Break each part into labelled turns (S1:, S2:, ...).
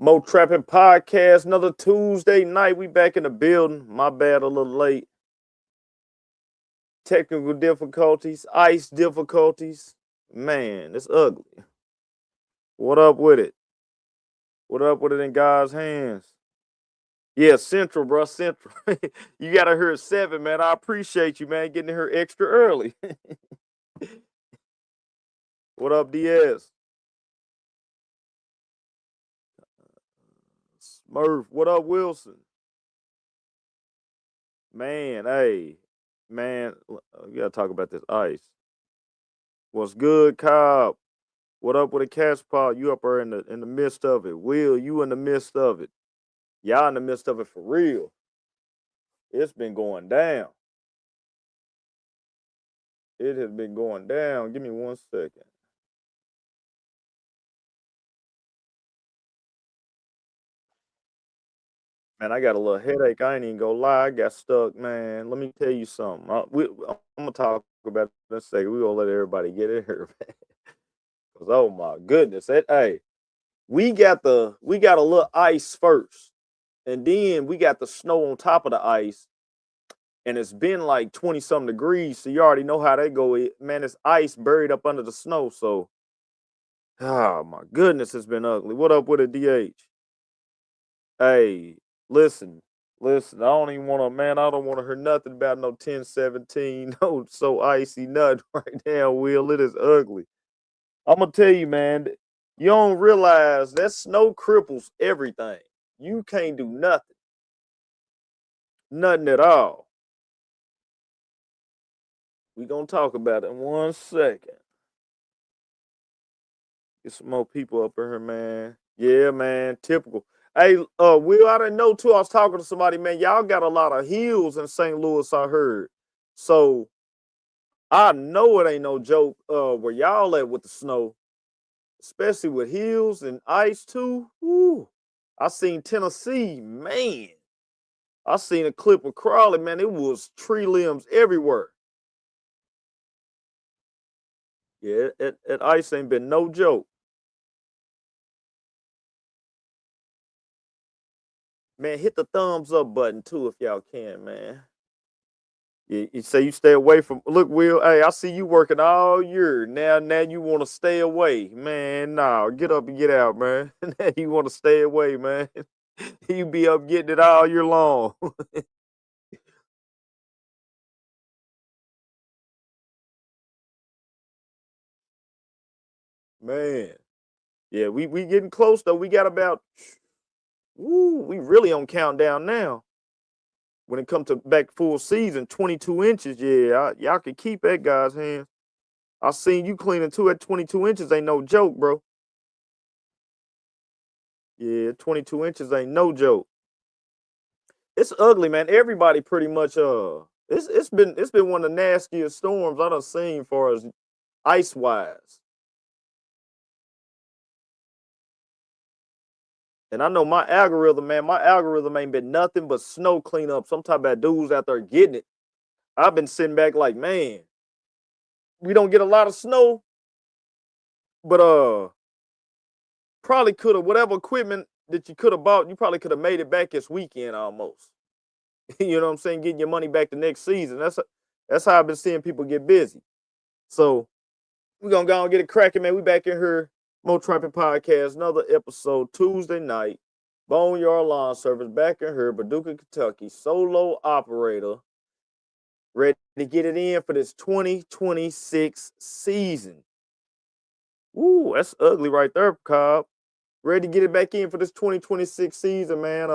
S1: Mow Trappin podcast, another Tuesday night. We back in the building. My bad, a little late. Technical difficulties, ice difficulties. Man, it's ugly. What up with it? What up with it in God's hands? Yeah, Central, bro. Central. You got to hear 7, man. I appreciate you, man, getting here extra early. What up, Diaz? Smurf. What up, Wilson? Man, hey, man, we got to talk about this ice. What's good, Cobb? What up with a catch pot? You up there in the midst of it. Will, you in the midst of it. Y'all in the midst of it for real. It's been going down. It has been going down. Give me 1 second. Man, I got a little headache. I ain't even gonna lie. I got stuck, man. Let me tell you something. I'm gonna talk about it in a second. We gonna let everybody get in here, man. 'Cause, oh my goodness, hey, we got a little ice first, and then we got the snow on top of the ice, and it's been like 20 something degrees, so you already know how they go. Man, it's ice buried up under the snow. So, oh my goodness, it's been ugly. What up with a DH? Hey, listen, listen. I don't even want to, man. I don't want to hear nothing about no 10-17. No, so icy nothing right now, Will. It is ugly. I'm gonna tell you, man. You don't realize that snow cripples everything. You can't do nothing, nothing at all. We gonna talk about it in 1 second. Get some more people up in here, man. Yeah, man. Typical. Hey, Will, I didn't know too. I was talking to somebody, man. Y'all got a lot of hills in St. Louis, I heard. So I know it ain't no joke, where y'all at with the snow, especially with hills and ice too. Woo. I seen Tennessee, man. I seen a clip of Crawley, man. It was tree limbs everywhere. Yeah, that ice ain't been no joke. Man, hit the thumbs up button too if y'all can, man. You say you stay away from. Look, Will. Hey, I see you working all year. Now you want to stay away, man. Nah, get up and get out, man. Now you want to stay away, man. You be up getting it all year long, man. Yeah, we getting close though. We got about. Woo, we really on countdown now. When it comes to back full season, 22 inches. Yeah, y'all can keep that guy's hands. I seen you cleaning too at 22 inches. Ain't no joke, bro. Yeah, 22 inches ain't no joke. It's ugly, man. Everybody pretty much it's been one of the nastiest storms I done seen for as ice wise. And I know my algorithm, man, my algorithm ain't been nothing but snow cleanup. Some type of dudes out there getting it. I've been sitting back like, man, we don't get a lot of snow, but probably could have whatever equipment that you could have bought, you probably could have made it back this weekend almost. You know what I'm saying? Getting your money back the next season. That's how I've been seeing people get busy. So we're gonna go and get it cracking, man. We back in here. Mow Trappin podcast, another episode Tuesday night. Boneyard Lawn Service back in here, Paducah, Kentucky. Solo operator, ready to get it in for this 2026 season. Ooh, that's ugly right there, Cobb. Ready to get it back in for this 2026 season, man.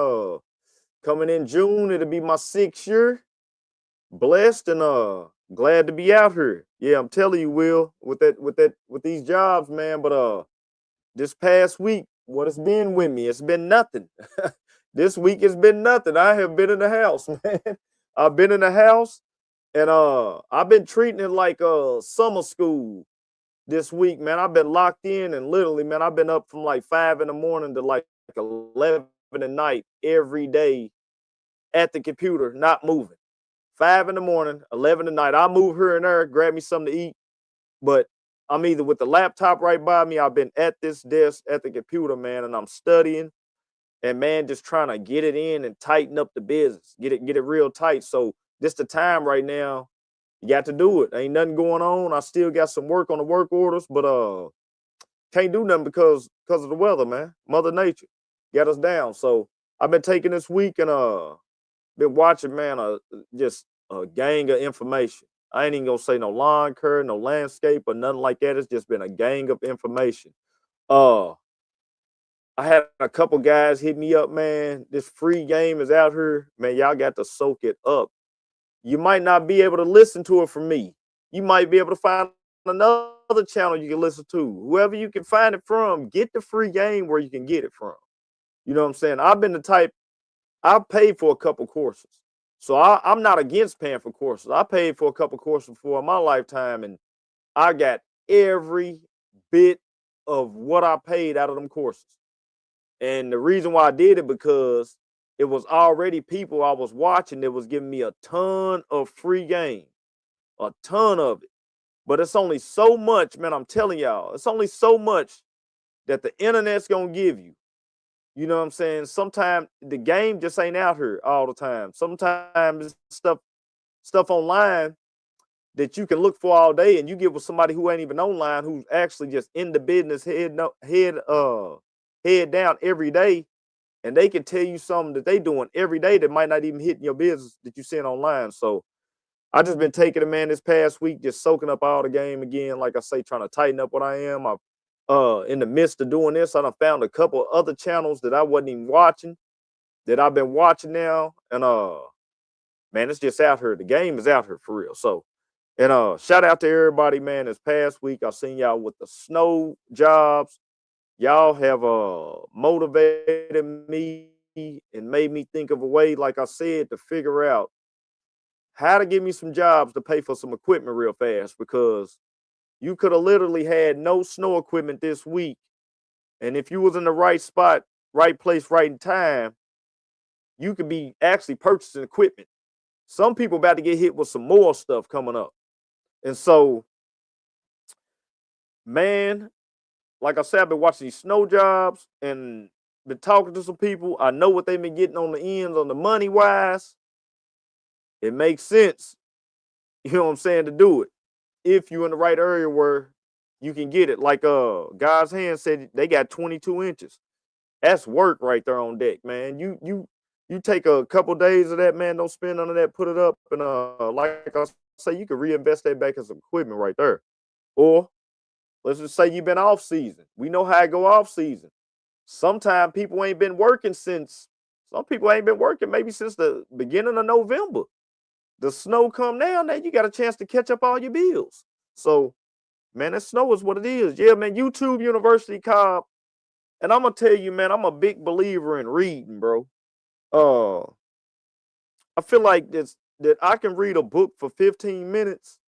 S1: Coming in June, it'll be my 6th year. Blessed and glad to be out here. Yeah, I'm telling you, Will, with these jobs, man. But this past week, what it's been with me, it's been nothing. This week it's been nothing. I have been in the house, man. I've been in the house, and I've been treating it like summer school this week, man. I've been locked in, and literally, man, I've been up from like 5 in the morning to like 11 at night every day at the computer, not moving. 5 in the morning, 11 at night. I'll move here and there, grab me something to eat, but I'm either with the laptop right by me. I've been at this desk at the computer, man, and I'm studying. and man, just trying to get it in and tighten up the business, get it real tight. So this the time right now. You got to do it. Ain't nothing going on. I still got some work on the work orders, but can't do nothing because of the weather, man. Mother Nature got us down. So I've been taking this week and been watching, man, just a gang of information. I ain't even gonna say no lawn care, no landscape, or nothing like that. It's just been a gang of information. Uh, I had a couple guys hit me up, man. This free game is out here, man. Y'all got to soak it up. You might not be able to listen to it from me. You might be able to find another channel you can listen to. Whoever you can find it from, get the free game where you can get it from. You know what I'm saying? I've been the type, I paid for a couple courses. So I'm not against paying for courses. I paid for a couple courses before in my lifetime, and I got every bit of what I paid out of them courses. And the reason why I did it because it was already people I was watching that was giving me a ton of free game, a ton of it. But it's only so much, man. I'm telling y'all, it's only so much that the internet's gonna give you. You know what I'm saying? Sometimes the game just ain't out here all the time. Sometimes stuff online that you can look for all day, and you get with somebody who ain't even online, who's actually just in the business head down every day, and they can tell you something that they doing every day that might not even hit in your business that you seeing online. So I just been taking it, man, this past week, just soaking up all the game again. Like I say, trying to tighten up what I am. I've in the midst of doing this, I done found a couple other channels that I wasn't even watching that I've been watching now. And man, it's just out here. The game is out here for real. So, and shout out to everybody, man. This past week, I seen y'all with the snow jobs. Y'all have motivated me and made me think of a way, like I said, to figure out how to give me some jobs to pay for some equipment real fast, because you could have literally had no snow equipment this week. And if you was in the right spot, right place, right in time, you could be actually purchasing equipment. Some people about to get hit with some more stuff coming up. And so, man, like I said, I've been watching these snow jobs and been talking to some people. I know what they've been getting on the ends on the money wise. It makes sense, you know what I'm saying, to do it if you're in the right area where you can get it. Like God's hand said, they got 22 inches. That's work right there on deck, man. You take a couple days of that, man. Don't spend none of that. Put it up, and like I say, you can reinvest that back in some equipment right there. Or let's just say you've been off season. We know how I go off season. Sometimes people ain't been working since. Some people ain't been working maybe since the beginning of November. The snow come down, now you got a chance to catch up all your bills. So, man, that snow is what it is. Yeah, man, YouTube University, Cobb. And I'm gonna tell you, man, I'm a big believer in reading, bro. Uh, I feel like that I can read a book for 15 minutes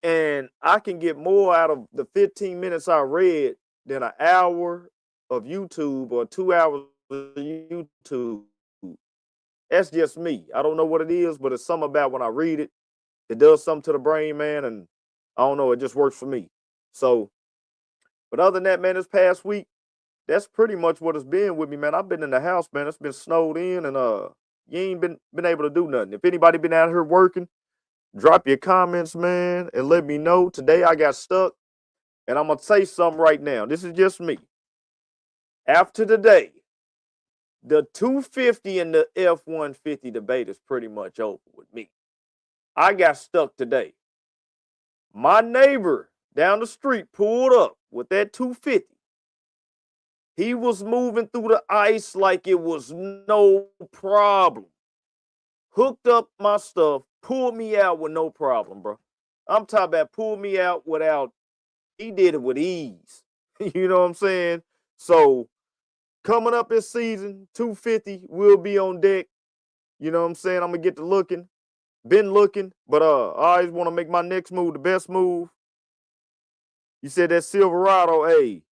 S1: and I can get more out of the 15 minutes I read than an hour of YouTube or 2 hours of YouTube. That's just me. I don't know what it is, but it's something about when I read it, it does something to the brain, man. And I don't know, it just works for me. So, but other than that, man, this past week, that's pretty much what it's been with me, man. I've been in the house, man. It's been snowed in, and you ain't been able to do nothing. If anybody been out here working, drop your comments, man, and let me know. Today I got stuck, and I'm gonna say something right now. This is just me. After today, the 250 and the F-150 debate is pretty much over with me. I got stuck today. My neighbor down the street pulled up with that 250. He was moving through the ice like it was no problem. Hooked up my stuff, pulled me out with no problem, bro. I'm talking about pulled me out without, he did it with ease. You know what I'm saying? So coming up this season, 250 will be on deck. You know what I'm saying? I'm gonna get to looking. Been looking, but I always want to make my next move the best move. You said that Silverado, hey,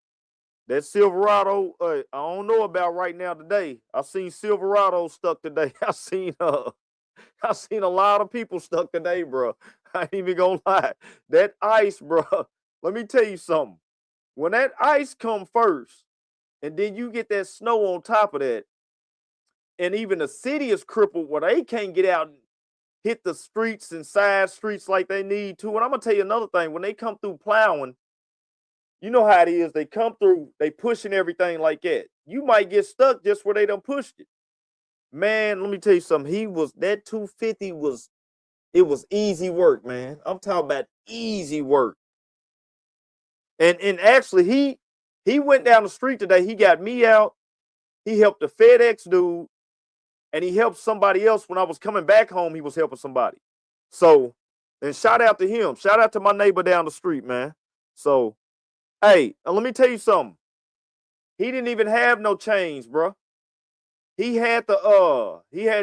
S1: that Silverado, I don't know about right now today. I seen Silverado stuck today. I seen a lot of people stuck today, bro. I ain't even gonna lie. That ice, bro. Let me tell you something. When that ice come first, and then you get that snow on top of that, and even the city is crippled where they can't get out and hit the streets and side streets like they need to. And I'm gonna tell you another thing: when they come through plowing, you know how it is. They come through, they pushing everything like that. You might get stuck just where they done pushed it. Man, let me tell you something. That 250 was easy work, man. I'm talking about easy work. And actually he went down the street today. He got me out. He helped the FedEx dude, and he helped somebody else when I was coming back home. He was helping somebody. So, and shout out to him. Shout out to my neighbor down the street, man. So, hey, let me tell you something. He didn't even have no chains, bro. He had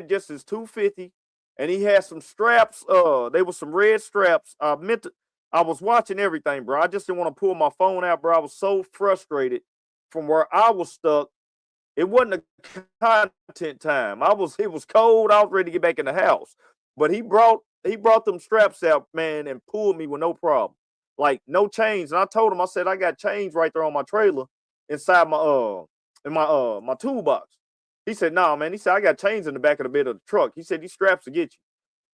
S1: just his 250, and he had some straps. They were some red straps. I was watching everything, bro. I just didn't want to pull my phone out, bro. I was so frustrated from where I was stuck. It wasn't a content time. It was cold. I was ready to get back in the house. But he brought them straps out, man, and pulled me with no problem. Like no chains. And I told him, I said, I got chains right there on my trailer inside my toolbox. He said, nah, man. He said, I got chains in the back of the bed of the truck. He said, these straps will get you.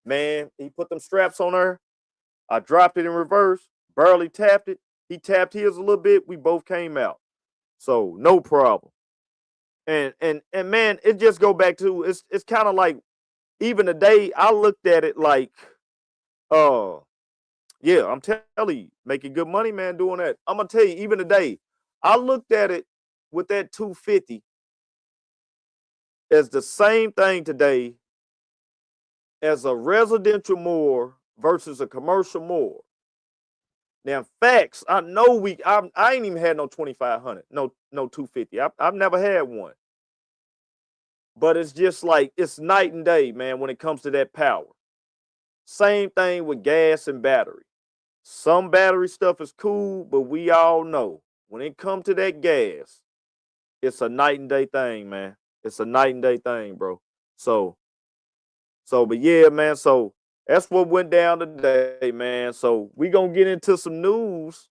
S1: Man, he put them straps on there. I dropped it in reverse, barely tapped it. He tapped his a little bit. We both came out. So no problem. And man, it just go back to it's kind of like even today I looked at it like, yeah, I'm telling you, making good money, man, doing that. I'm gonna tell you, even today, I looked at it with that 250 as the same thing today as a residential mower versus a commercial mower. Now, facts, I know I ain't even had no 2500, no 250. I've never had one. But it's just like, it's night and day, man, when it comes to that power. Same thing with gas and battery. Some battery stuff is cool, but we all know when it comes to that gas, it's a night and day thing, man. It's a night and day thing, bro. But yeah, man, so that's what went down today, man. So we gonna get into some news.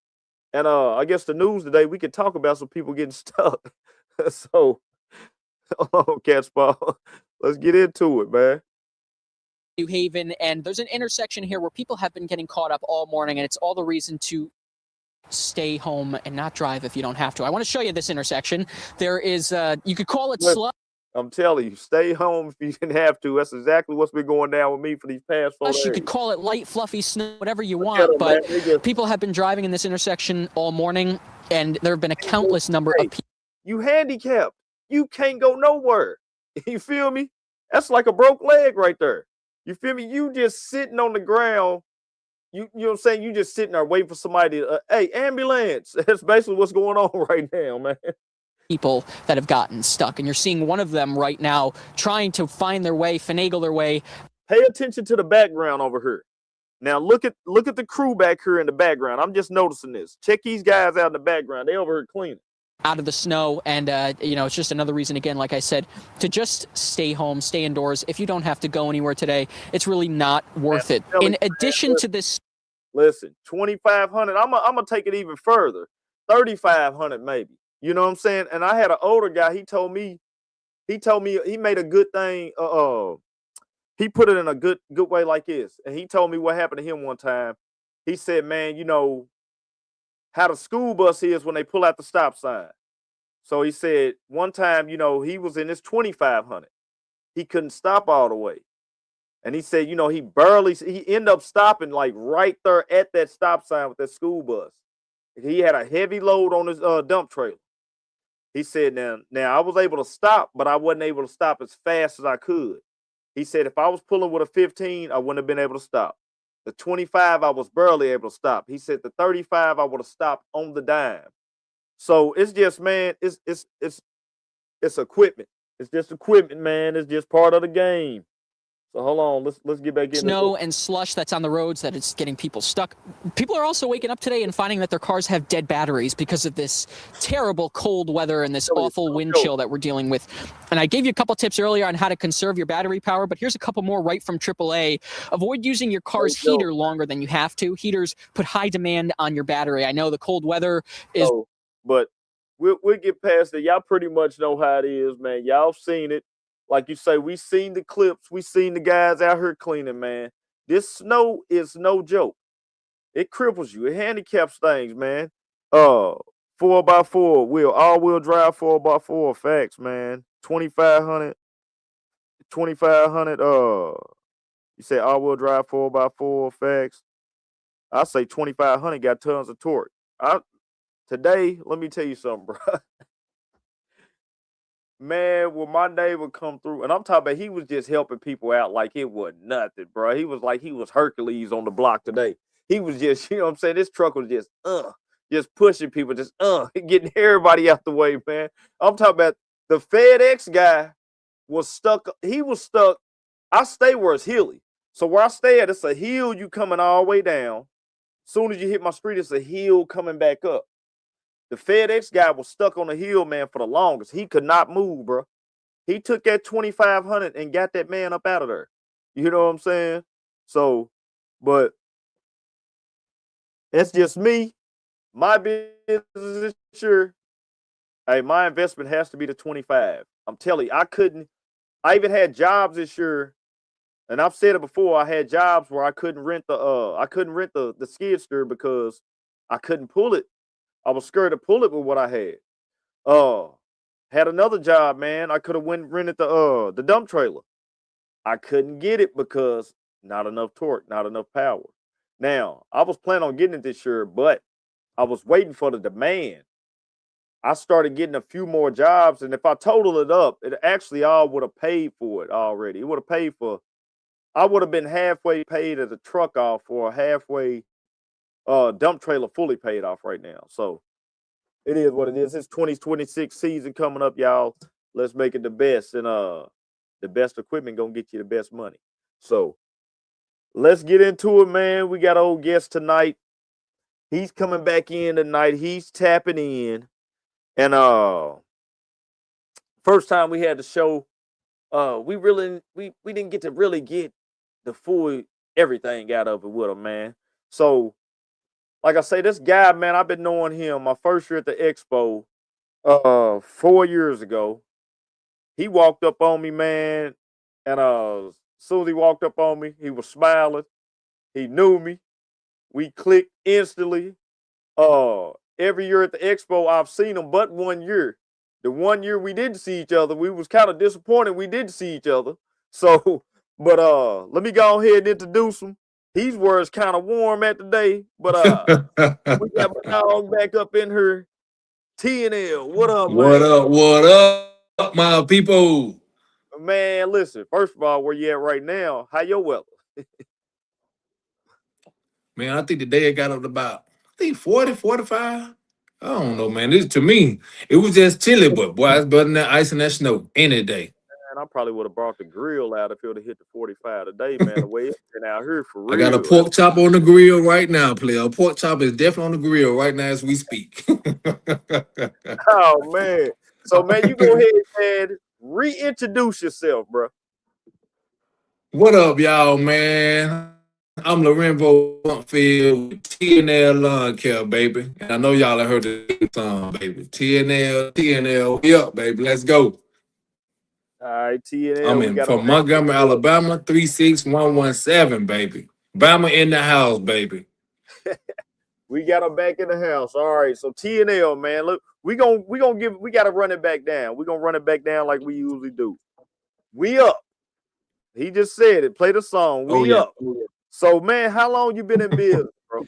S1: And I guess the news today, we could talk about some people getting stuck. So, Catch Ball, let's get into it, man.
S2: New Haven, and there's an intersection here where people have been getting caught up all morning, and it's all the reason to stay home and not drive if you don't have to. I want to show you this intersection. There is, you could call it slow.
S1: I'm telling you, stay home if you didn't have to. That's exactly what's been going down with me for these past 4 days.
S2: You could call it light, fluffy snow, whatever you want, but people have been driving in this intersection all morning, and there have been a countless number of people.
S1: You handicapped. You can't go nowhere. You feel me? That's like a broke leg right there. You feel me? You just sitting on the ground. You know what I'm saying? You just sitting there waiting for somebody to, hey, ambulance. That's basically what's going on right now, man.
S2: People that have gotten stuck, and you're seeing one of them right now trying to find their way, finagle their way.
S1: Pay attention to the background over here. Now look at the crew back here in the background. I'm just noticing this. Check these guys out in the background. They over here cleaning.
S2: Out of the snow, and it's just another reason, again, like I said, to just stay home, stay indoors. If you don't have to go anywhere today, it's really not worth it. In addition to this,
S1: listen, 2,500. I'm gonna take it even further, 3,500 maybe. You know what I'm saying? And I had an older guy. He told me he made a good thing. He put it in a good way like this, and he told me what happened to him one time. He said, man, you know how the school bus is when they pull out the stop sign. So he said one time, you know, he was in his 2,500. He couldn't stop all the way. And he said, you know, he ended up stopping like right there at that stop sign with that school bus. He had a heavy load on his dump trailer. He said, now I was able to stop, but I wasn't able to stop as fast as I could. He said, if I was pulling with a 15, I wouldn't have been able to stop. The 25, I was barely able to stop. He said the 35, I would have stopped on the dime. So it's just, man, it's equipment. It's just equipment, man. It's just part of the game. So hold on, let's get back in.
S2: Snow and slush that's on the roads, that it's getting people stuck. People are also waking up today and finding that their cars have dead batteries because of this terrible cold weather and this awful wind chill that we're dealing with. And I gave you a couple tips earlier on how to conserve your battery power, but here's a couple more right from AAA. Avoid using your car's heater longer than you have to. Heaters put high demand on your battery. I know the cold weather is...
S1: but we'll get past it. Y'all pretty much know how it is, man. Y'all seen it. like you say, we seen the clips, we seen the guys out here cleaning, man. This snow is no joke. It cripples you. It handicaps things, man. 4x4 wheel, all-wheel drive 4x4 facts, man. 2500, 2500. You say all-wheel drive 4x4 facts. I say 2500 got tons of torque. Today, let me tell you something, bro. Man, when my neighbor come through, and I'm talking about he was just helping people out like it was nothing, bro. He was like he was Hercules on the block today. He was just, you know what I'm saying? This truck was just pushing people, just getting everybody out the way, man. I'm talking about the FedEx guy was stuck. He was stuck. I stay where it's hilly. So where I stay at, it's a hill you coming all the way down. Soon as you hit my street, it's a hill coming back up. The FedEx guy was stuck on the hill, man, for the longest. He could not move, bro. He took that 2500 and got that man up out of there. You know what I'm saying? So, but it's just me. My business is sure. Hey, my investment has to be the 25. I'm telling you, I even had jobs this year, and I've said it before. I had jobs where I couldn't rent the skid steer because I couldn't pull it. I was scared to pull it with what I had. Had another job, man. I could have rented the dump trailer. I couldn't get it because not enough torque, not enough power. Now, I was planning on getting it this year, but I was waiting for the demand. I started getting a few more jobs, and if I total it up, it actually all would have paid for it already. It would have paid for, I would have been halfway paid as a truck off for a halfway dump trailer fully paid off right now. So it is what it is. It's 2026 season coming up, y'all. Let's make it the best. And the best equipment gonna get you the best money. So let's get into it, man. We got an old guest tonight. He's coming back in tonight. He's tapping in. And first time we had the show, we didn't get to really get the full everything out of it with him, man. So like I say, this guy, man, I've been knowing him my first year at the expo 4 years ago. He walked up on me, man, and as soon as he walked up on me, he was smiling. He knew me. We clicked instantly. Every year at the expo, I've seen him but 1 year. The 1 year we didn't see each other, we was kind of disappointed we didn't see each other. So, but let me go ahead and introduce him. He's where it's kind of warm at today, but we got my dog back up in here. T&L, what up, man?
S3: What up? What up, my people?
S1: Man, listen, first of all, where you at right now? How your weather?
S3: Man, I think the day it got up to about, 40, 45. I don't know, man. This to me, it was just chilly, but boy, it's better than that ice and that snow any day.
S1: Man, I probably would have brought the grill out if it would have hit the 45 today, man. The way it's been out here for real.
S3: I got a pork chop on the grill right now, player. A pork chop is definitely on the grill right now as we speak.
S1: Oh, man. So, man, you go ahead and reintroduce yourself, bro.
S3: What up, y'all, man? I'm Lorenzo Bumpfield with T&L Lawn Care, baby. And I know y'all have heard the song, baby. T&L, we up, baby. Let's go.
S1: All right, T&L.
S3: I'm in from Montgomery, Alabama, 36117, baby. Bama in the house, baby.
S1: We got him back in the house. All right, so T&L, man. Look, we gotta run it back down. We're gonna run it back down like we usually do. We up. He just said it. Play the song. We up. So, man, how long you been in business, bro?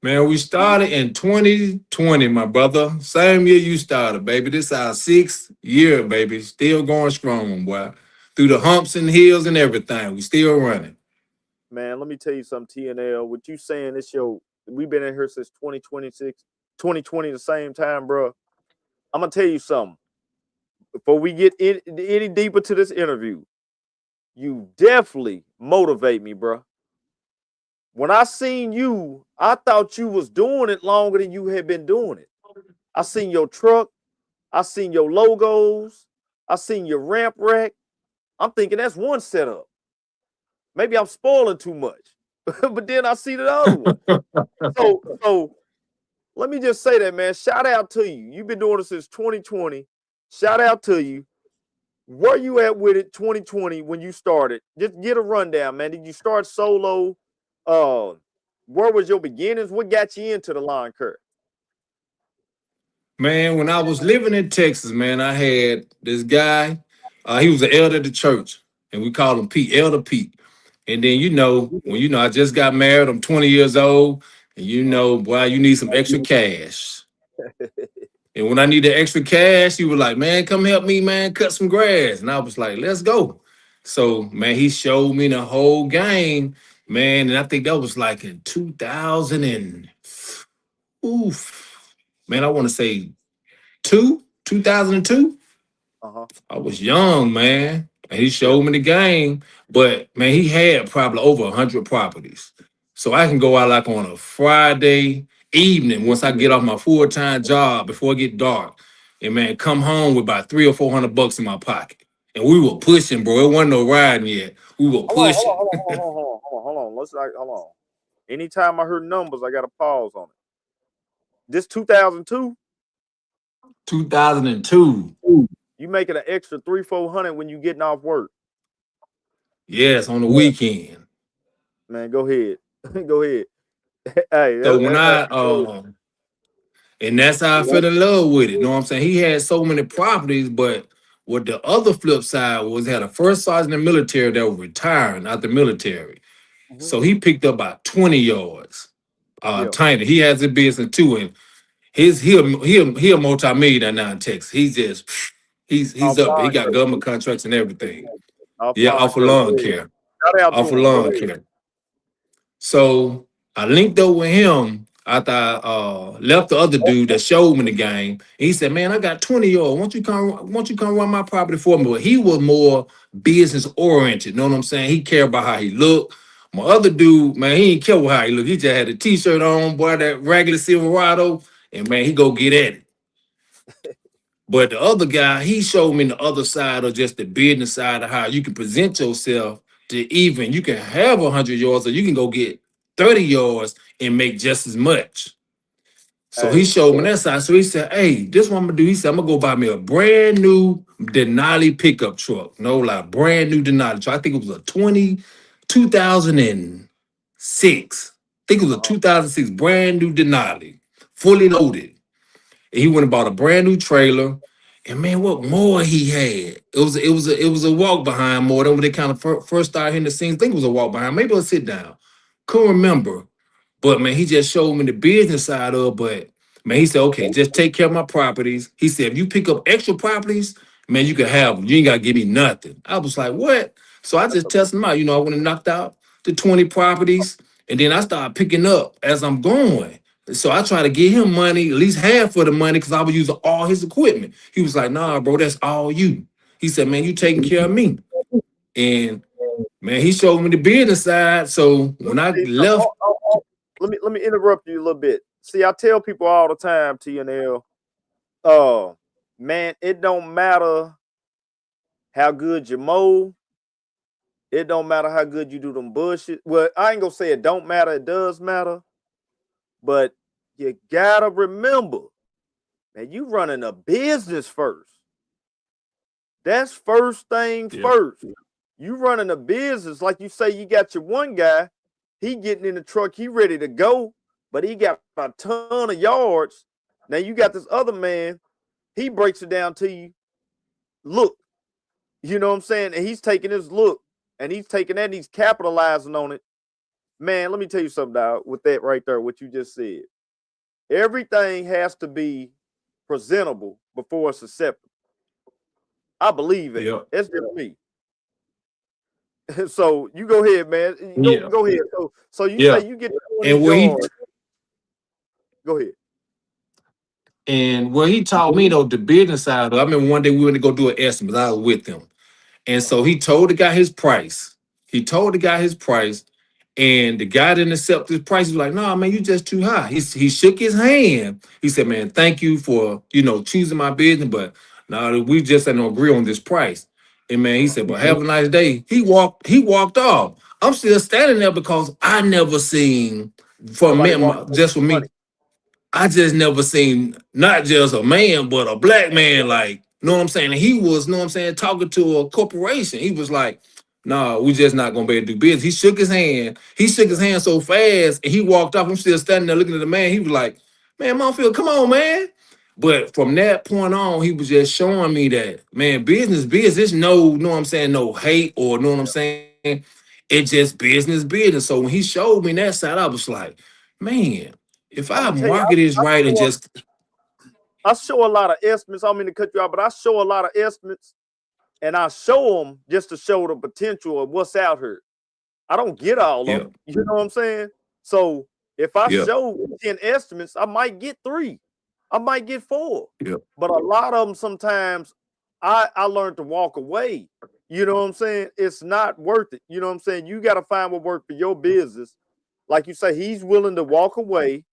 S3: Man, we started in 2020, my brother. Same year you started, baby. This is our 6th year, baby. Still going strong, boy. Through the humps and hills and everything. We still running.
S1: Man, let me tell you something, T&L. What you saying, we've been in here since 2020, the same time, bro. I'm going to tell you something. Before we get any deeper to this interview, you definitely motivate me, bro. When I seen you, I thought you was doing it longer than you had been doing it. I seen your truck. I seen your logos. I seen your ramp rack. I'm thinking that's one setup. Maybe I'm spoiling too much. But then I see the other one. So let me just say that, man. Shout out to you. You've been doing it since 2020. Shout out to you. where you at with it 2020 when you started? Just get a rundown, man. Did you start solo? Where was your beginnings? What got you into the lawn care?
S3: Man, when I was living in Texas, man, I had this guy. He was the elder of the church, and we called him Pete, Elder Pete. And then when I just got married, I'm 20 years old, and boy, you need some extra cash. And when I needed extra cash, he was like, man, come help me, man, cut some grass. And I was like, let's go. So, man, he showed me the whole game, man. And I think that was like in 2000 and, man, I want to say 2002. I was young, man. And he showed me the game. But, man, he had probably over 100 properties. So I can go out like on a Friday evening once I get off my full-time job before it get dark. And, man, come home with about $300 or $400 in my pocket. And we were pushing, bro. It wasn't no riding yet. We were pushing.
S1: Hold on. Hold on. Anytime I heard numbers, I got to pause on it. This 2002?
S3: 2002.
S1: You making an extra $300-400 when you getting off work?
S3: Yes, on the weekend.
S1: Man, go ahead. Go ahead. Hey,
S3: so when and that's how I fell in love with it. You know what I'm saying? He had so many properties, but what the other flip side was, he had a first sergeant in the military that was retiring out the military. So he picked up about 20 yards. Tiny. He has a business too, and he a multi-millionaire now in Texas. He's up there. He got government contracts and everything. Off of lawn care. Off of lawn care. So I linked up with him after I left the other dude that showed me the game. And he said, man, I got 20 yards. Won't you come run my property for me? But he was more business oriented. You know what I'm saying? He cared about how he looked. My other dude, man, he didn't care how he looked. He just had a t-shirt on, boy, that regular Silverado, and man, he go get at it. But the other guy, he showed me the other side of just the business side of how you can present yourself to even, you can have 100 yards or you can go get 30 yards and make just as much. So he showed me that side. So he said, hey, this is what I'm going to do. He said, I'm going to go buy me a brand new Denali pickup truck. Like brand new Denali truck. I think it was a 2006. I think it was a 2006 brand new Denali, fully loaded. And he went and bought a brand new trailer. And man, what more he had? It was a walk behind more than when they kind of first started hitting the scenes. I think it was a walk behind. Maybe a sit down. Couldn't remember. But man, he just showed me the business side of it. But man, he said, okay, just take care of my properties. He said, if you pick up extra properties, man, you can have them. You ain't got to give me nothing. I was like, what? So I just tested him out. I went and knocked out the 20 properties. And then I started picking up as I'm going. So I try to get him money, at least half of the money, because I was using all his equipment. He was like, nah, bro, that's all you. He said, man, you taking care of me. And man, he showed me the business side. So when I left.
S1: Let me interrupt you a little bit. See, I tell people all the time, TNL, man, it don't matter how good you mow. It don't matter how good you do them bushes. Well, I ain't gonna say it don't matter. It does matter. But you gotta remember, man, you running a business first. That's first thing first. You running a business, like you say, you got your one guy, he getting in the truck, he ready to go, but he got a ton of yards. Now you got this other man, he breaks it down to you. Look, you know what I'm saying? And he's taking his look, and he's taking that and he's capitalizing on it. Man, let me tell you something, dog, with that right there, what you just said. Everything has to be presentable before it's acceptable. I believe it. Yep. That's just me. So you go ahead, man. Go ahead. So you say you get 20 yards. Go ahead.
S3: And what he taught me, though, the business side, I remember one day we went to go do an estimate. I was with him. And so he told the guy his price. And the guy didn't accept his price. He was like, nah, man, you just too high. He shook his hand. He said, man, thank you for, choosing my business, but no, we just didn't agree on this price. And man, he said, well, have a nice day. He walked off. I'm still standing there because I never seen, for me, I just never seen not just a man, but a black man like Know what I'm saying? And he was, know what I'm saying, talking to a corporation. He was like, "No, we just not gonna be able to do business." He shook his hand. He shook his hand so fast, and he walked off. I'm still standing there looking at the man. He was like, "Man, Monfield, come on, man." But from that point on, he was just showing me that, man, business, know what I'm saying, no hate or know what I'm saying. It's just business. So when he showed me that side, I was like, man, if
S1: I'm
S3: I
S1: gonna tell you,
S3: market this right and just
S1: I show a lot of estimates. I don't mean to cut you out, but I show a lot of estimates, and I show them just to show the potential of what's out here. I don't get all of
S3: yeah,
S1: them. You know what I'm saying? So if I
S3: yeah,
S1: show 10 estimates, I might get 3. I might get 4.
S3: yeah,
S1: But a lot of them sometimes I learned to walk away. You know what I'm saying? It's not worth it. You know what I'm saying? You got to find what works for your business. Like you say, he's willing to walk away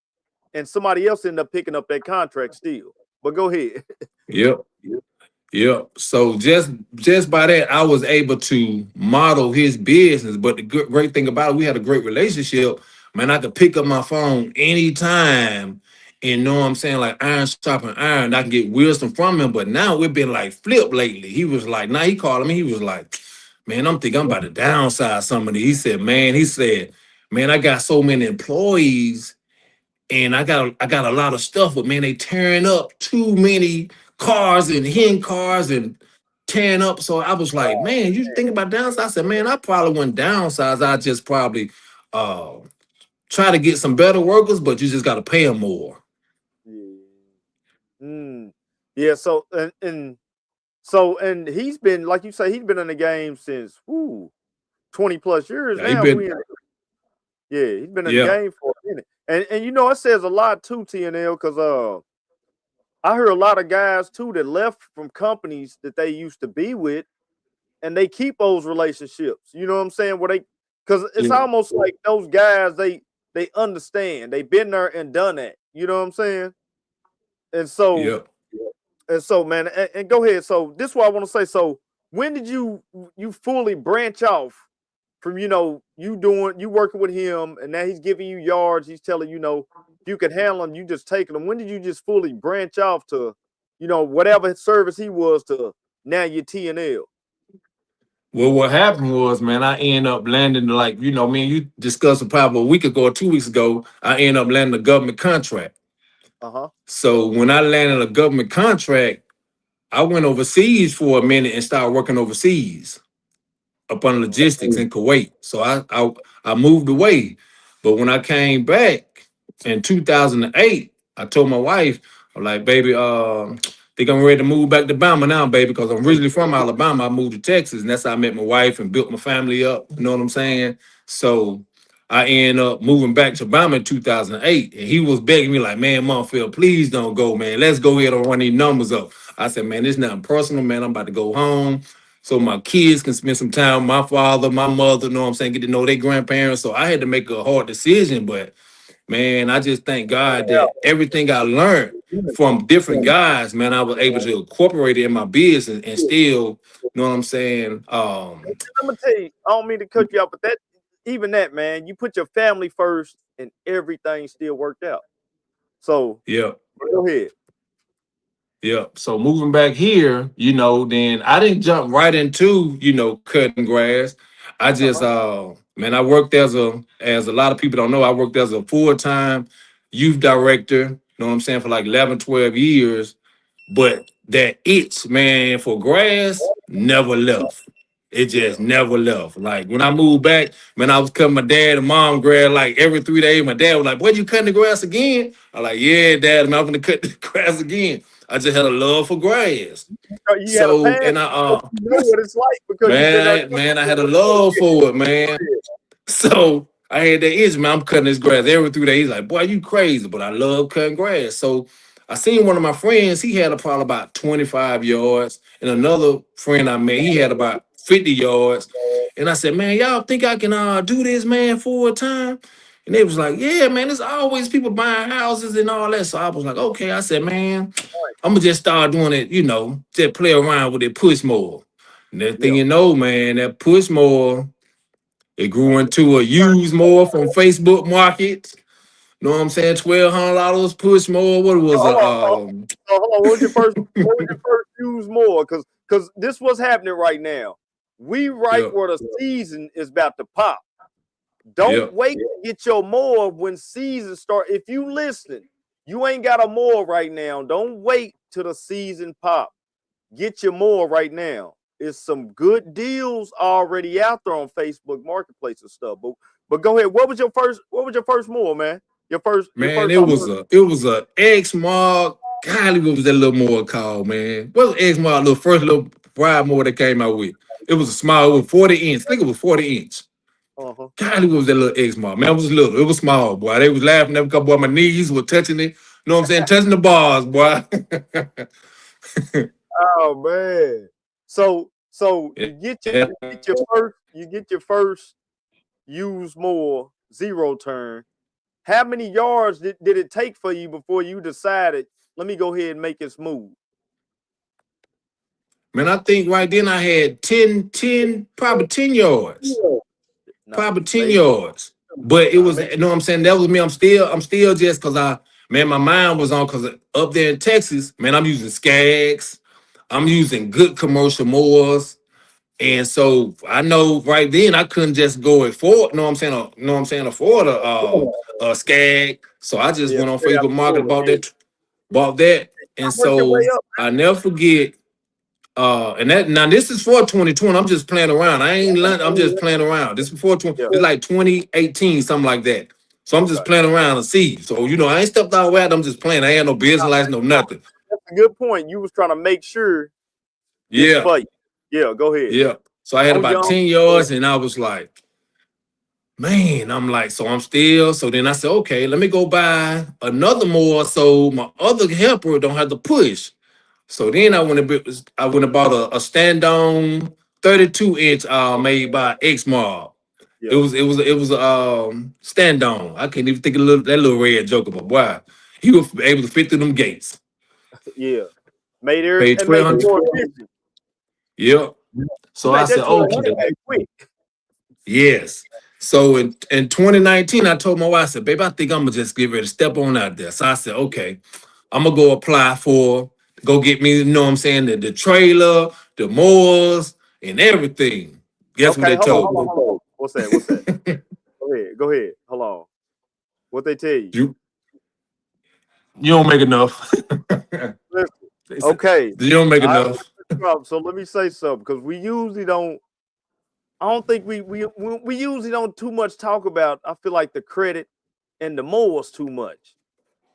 S1: and somebody else end up picking up that contract still. But go ahead.
S3: yeah. Yeah. So just by that, I was able to model his business. But the great thing about it, we had a great relationship. Man, I could pick up my phone anytime and know what I'm saying, like iron sharpen iron. I can get wisdom from him. But now we've been like flip lately. He was like, now he calling me. He was like, man, I'm thinking I'm about to downsize some of these. He said, man, I got so many employees and I got a lot of stuff, but man, they tearing up too many cars and hen cars and tearing up. So I was like, man, you think about downsize? I said, man, I probably wouldn't downsize. I just probably uh try to get some better workers, but you just gotta pay them more.
S1: Yeah. Mm. Yeah. So he's been, like you say, he's been in the game since 20 plus years
S3: Yeah, he
S1: now.
S3: been
S1: Yeah, he's been in the
S3: yeah,
S1: game for a minute. And you know, it says a lot too, TNL, because I hear a lot of guys too that left from companies that they used to be with, and they keep those relationships. You know what I'm saying? Where they, because it's
S3: yeah,
S1: almost like those guys, they understand. They've been there and done that. You know what I'm saying? And so
S3: yeah.
S1: man, and go ahead. So this is what I want to say. So when did you fully branch off from, you working with him, and now he's giving you yards, he's telling you can handle them, you just taking them. When did you just fully branch off to, whatever service he was to now you're TNL?
S3: Well, what happened was, man, I ended up landing like, me and you discussed it probably a week ago or 2 weeks ago. I ended up landing a government contract.
S1: Uh-huh.
S3: So when I landed a government contract, I went overseas for a minute and started working overseas up on logistics in Kuwait. So I moved away. But when I came back in 2008, I told my wife, I'm like, baby, think I'm ready to move back to Alabama now, baby, because I'm originally from Alabama. I moved to Texas, and that's how I met my wife and built my family up. You know what I'm saying? So I ended up moving back to Alabama in 2008, and he was begging me like, man, Monfield, please don't go, man. Let's go ahead and run these numbers up. I said, man, it's nothing personal, man. I'm about to go home so my kids can spend some time with my father, my mother, know what I'm saying, get to know their grandparents. So I had to make a hard decision, but man, I just thank God that everything I learned from different guys, man, I was able to incorporate it in my business and still, know what I'm saying?
S1: I'm gonna tell you, I don't mean to cut you off, but even that, man, you put your family first and everything still worked out. So
S3: Yeah.
S1: go ahead.
S3: Yeah. So moving back here, then I didn't jump right into, cutting grass. I just
S1: Uh-huh.
S3: man, I worked as a lot of people don't know, I worked as a full-time youth director, know what I'm saying, for like 11, 12 years. But that itch, man, for grass never left. It
S1: Yeah.
S3: just never left. Like when I moved back, man, I was cutting my dad and mom grass like every 3 days. My dad was like, "Boy, you cutting the grass again?" I'm like, "Yeah, Dad, man, I'm gonna cut the grass again." I just had a love for grass.
S1: You had a
S3: So
S1: passion,
S3: and
S1: so you know what it's like because you've been there.
S3: man, I had a love for it, man. So I had that itch, man. I'm cutting this grass every 3 days. He's like, boy, you crazy, but I love cutting grass. So I seen one of my friends, he had probably about 25 yards, and another friend I met, he had about 50 yards. And I said, man, y'all think I can do this, man, full time? And they was like, yeah, man, there's always people buying houses and all that. So I was like, okay. I said, man, I'm gonna just start doing it, just play around with it, push more. And that thing
S1: Yeah.
S3: you know, man, that push more. It grew into a use more from Facebook Market. You know what I'm saying? $1,200 push more. What was
S1: Hold
S3: a
S1: on, hold on. Hold on. What was your first? What was your first use more because this what's happening right now. We right
S3: Yep.
S1: where the season is about to pop. Don't wait to get your mower when season start. If you listening, you ain't got a mower right now. Don't wait till the season pop. Get your mower right now. It's some good deals already out there on Facebook Marketplace and stuff. But go ahead. What was your first mower, man? Your first
S3: it was a X Mark. Golly, what was that little mower called, man? What was X Mark, the first little ride mower that came out with? It was a small, it was 40 inch. I think it was 40 inch. Golly, what was that little X Mark? Man, it was little. It was small, boy. They was laughing at me because boy, my knees were touching it. You know what I'm saying? Touching the bars, boy.
S1: Oh man. So you get your first used mower, zero turn. How many yards did it take for you before you decided, let me go ahead and make it smooth?
S3: Man, I think right then I had 10, probably 10 yards. Probably 10 yards. But it was, you know what I'm saying? That was me. I'm still just because my mind was on, because up there in Texas, man, I'm using Skags. I'm using good commercial mowers. And so I know right then I couldn't just go afford, afford a Skag. So I just went on Facebook Market, bought that. And so I never forget. And that now this is for 2020. I'm just playing around. I'm just playing around. This is before 20. It's like 2018, something like that. So I'm just playing around to see. So I ain't stepped out of whack. I'm just playing. I ain't no business license, no nothing.
S1: That's a good point. You was trying to make sure.
S3: Yeah.
S1: For you. Yeah, go ahead.
S3: Yeah. So I had about 10 yards, and I was like, man, I'm like, so I'm still. So then I said, okay, let me go buy another mower so my other helper don't have to push. So then I went and bought a stand-on 32-inch made by X-Mark. Yeah. It was a stand-on. I can't even think of that little red joker, but boy, he was able to fit through them gates.
S1: Yeah. Made it more efficient.
S3: Yep. So I said, okay. Yes. So in 2019, I told my wife, I said, babe, I think I'm gonna just get ready to step on out there. So I said, okay, I'm gonna go get me, you know what I'm saying, the trailer, the mowers, and everything. Guess what they told me?
S1: Hold on. What's that? Go ahead. Hold on. What they tell you?
S3: You don't make enough.
S1: Okay.
S3: You don't make enough.
S1: So let me say something, because we usually don't. I don't think we usually don't too much talk about. I feel like the credit and the mowers too much.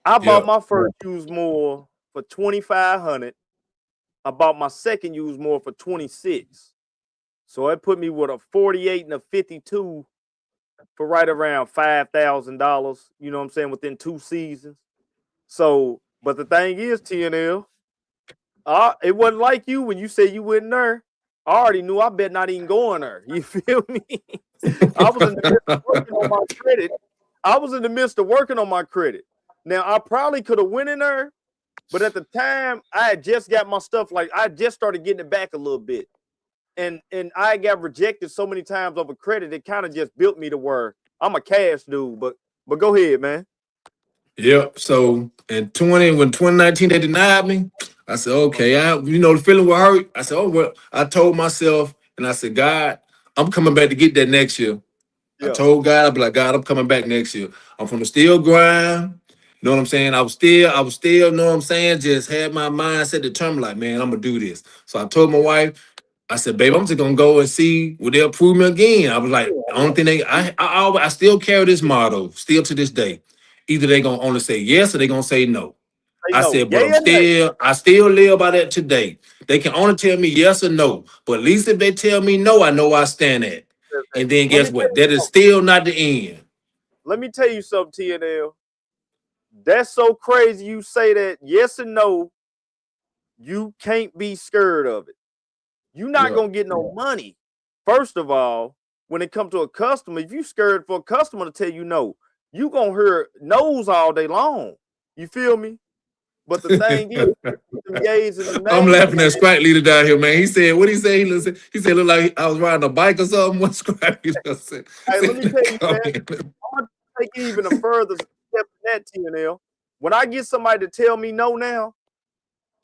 S1: I bought my first used mower for $2,500. I bought my second used mower for $26. So it put me with a 48 and a 52 for right around $5,000. You know what I'm saying, within 2 seasons. So, but the thing is, TNL, it wasn't like you when you said you went there. I already knew I bet not even going there. You feel me? I was in the midst of working on my credit. Now, I probably could have went in there, but at the time, I had just got my stuff, like I just started getting it back a little bit. And I got rejected so many times over credit, it kind of just built me to where I'm a cash dude. But go ahead, man.
S3: Yep. So when 2019 they denied me, I said, okay, the feeling will hurt. I said, oh well, I told myself, and I said, God, I'm coming back to get that next year. I told God, I'd be like, God, I'm coming back next year. I'm from the steel grind. You know what I'm saying? I was still, you know what I'm saying? Just had my mindset determined, like, man, I'm gonna do this. So I told my wife, I said, babe, I'm just gonna go and see will they approve me again. I was like, the only thing I still carry this motto, still to this day. Either they gonna only say yes or they gonna say no. I said, but I still live by that today. They can only tell me yes or no. But at least if they tell me no, I know where I stand at. And then guess what? That is still not the end.
S1: Let me tell you something, TNL. That's so crazy you say that yes and no. You can't be scared of it. You're not gonna get no money. First of all, when it comes to a customer, if you scared for a customer to tell you no, you gonna hear no's all day long. You feel me? But the thing is,
S3: I'm laughing at Sprite Leader down here, man. He said, what he say? He said, look like I was riding a bike or something. What Sprite Leader said?
S1: Hey, let me tell you, man, I'm gonna take it even a further step than that, TNL. When I get somebody to tell me no now,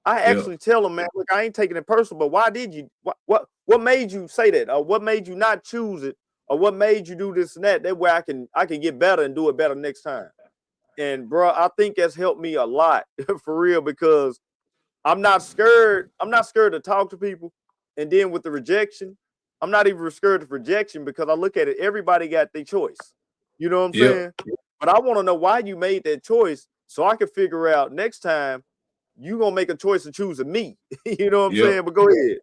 S1: I
S3: Yeah.
S1: actually tell them, man, look, I ain't taking it personal, but why did you? What made you say that? Or what made you not choose it? Or what made you do this and that? That way I can get better and do it better next time. And bro, I think that's helped me a lot for real because I'm not scared. I'm not scared to talk to people. And then with the rejection, I'm not even scared of rejection because I look at it, everybody got their choice. You know what I'm
S3: Yep.
S1: saying? But I want to know why you made that choice so I can figure out next time you gonna make a choice of choosing me. You know what I'm
S3: Yep.
S1: saying? But go ahead.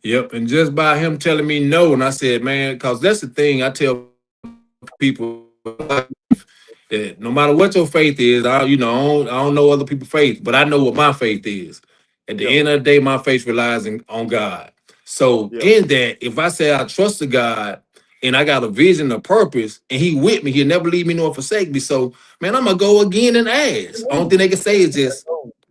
S3: Yep. And just by him telling me no, and I said, man, because that's the thing I tell people that no matter what your faith is, I don't know other people's faith, but I know what my faith is. At
S1: Yeah,
S3: the end of the day, my faith relies on God. So
S1: yeah,
S3: in that, if I say I trust the God and I got a vision, a purpose, and He with me, He'll never leave me nor forsake me. So man, I'm gonna go again and ask. Only thing they can say is just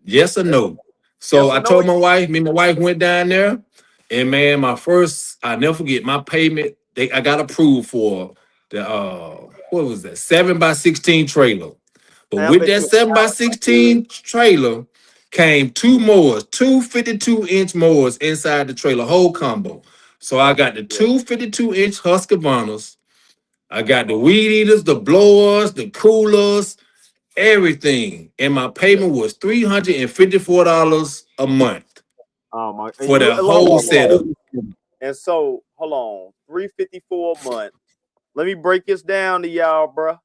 S3: yes or no. So
S1: yes or
S3: I
S1: no?
S3: told my wife, me and my wife went down there, and man, I never forget my payment. I got approved for the what was that 7x16 trailer. But
S1: Man, I
S3: with
S1: bet
S3: that
S1: you
S3: 7x16 trailer came two mowers, two 52-inch mowers inside the trailer, whole combo. So I got the
S1: yeah.
S3: two 52-inch Husqvarnas. I got the weed eaters, the blowers, the coolers, everything. And my
S1: Yeah.
S3: payment was $354 a month
S1: And
S3: for
S1: you
S3: that
S1: hold
S3: whole
S1: on, hold
S3: setup.
S1: on. And so hold on, 354 a month. Let me break this down to y'all, bro.